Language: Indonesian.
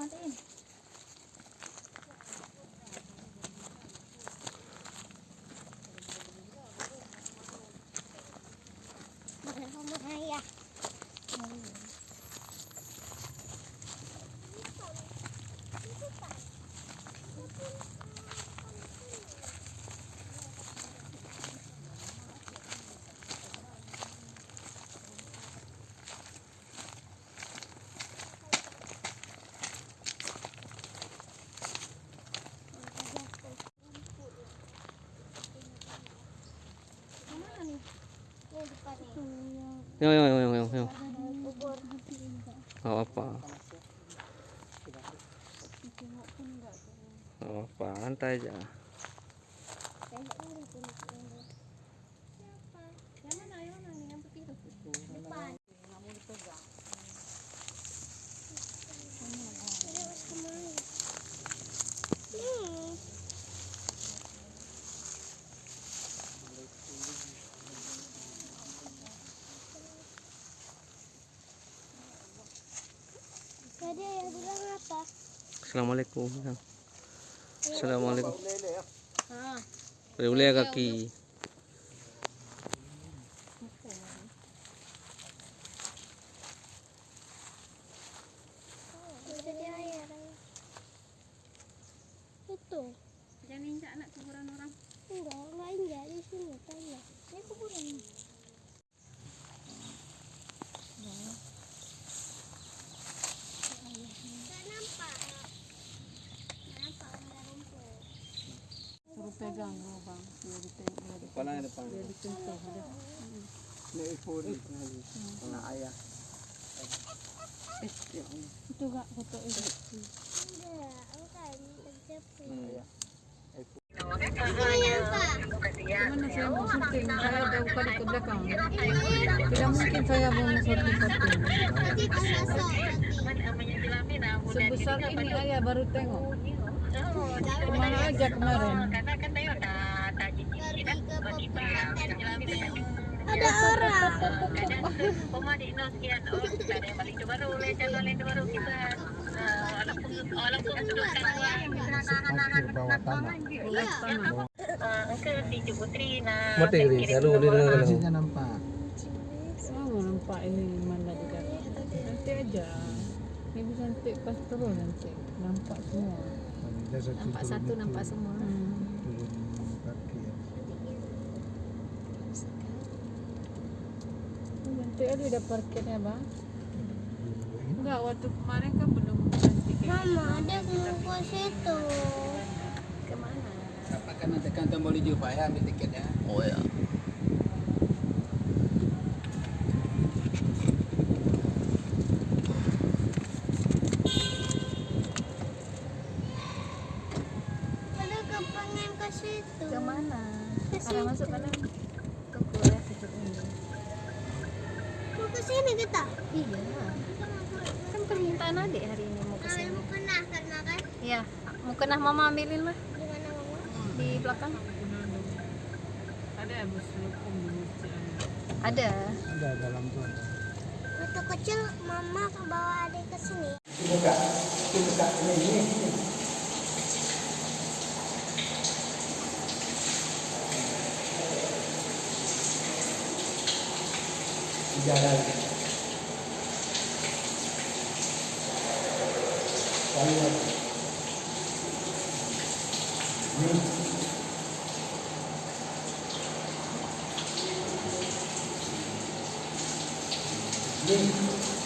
matiin. Ya. Yang. Oh, apa? Oh, apa? Santai aja. Tadi ayah bilang apa? Assalamualaikum. Assalamualaikum. Ah, Boleh kaki. Tadi ayah. Itu. jangan injak anak kuburan orang. Enggak injak di sini tanya. Ini kuburan. Enggak nampak. Nampak ada rumput. Suruh pegang bang, biar ditengok. Kepala yang depan. Biar disentuh aja. Ini iPhone. Anak ayah. Ya Allah. Itu gak foto itu. Enggak, bukan terjepit. Ayah. Gimana saya mau syuting? Saya ada buka di ke belakang. Tidak mungkin saya mau syuting. Tadi kesasar Sebesar ini ayah baru tengok. Kemana aja kemarin? pergi ke peperangan. Ada orang. Bawah tanah. Mati ni, kalau ni dengan Isinya nampak. Oh, nampak ini mana juga. Nanti aja. Ini bisa nanti pas turun nanti. Nampak semua. Nampak satu, nampak semua. turun kaki ya. Nanti ada udah parkirnya bang. Enggak, waktu kemarin kan belum nanti. Mama, ada ke situ. Kemana? Apakah nanti kan tombol hijau Pak ya ambil tiketnya? Oh ya. Ada kepengen ke situ. Kemana? Ke Arah situ. masuk mana? Ke kuliah tujuh ini. Mau ke sini kita? Iya. Kan permintaan adik hari ini mau ke Kami sini. mau kena karena kan Iya. Mau kena mama ambilin lah di mana mama? di belakang. Ada bus lukum di masjid. Ada. Ada dalam tuh. Waktu kecil mama bawa adik ke sini. Buka. Buka ini. Jalan. Jalan. Ini.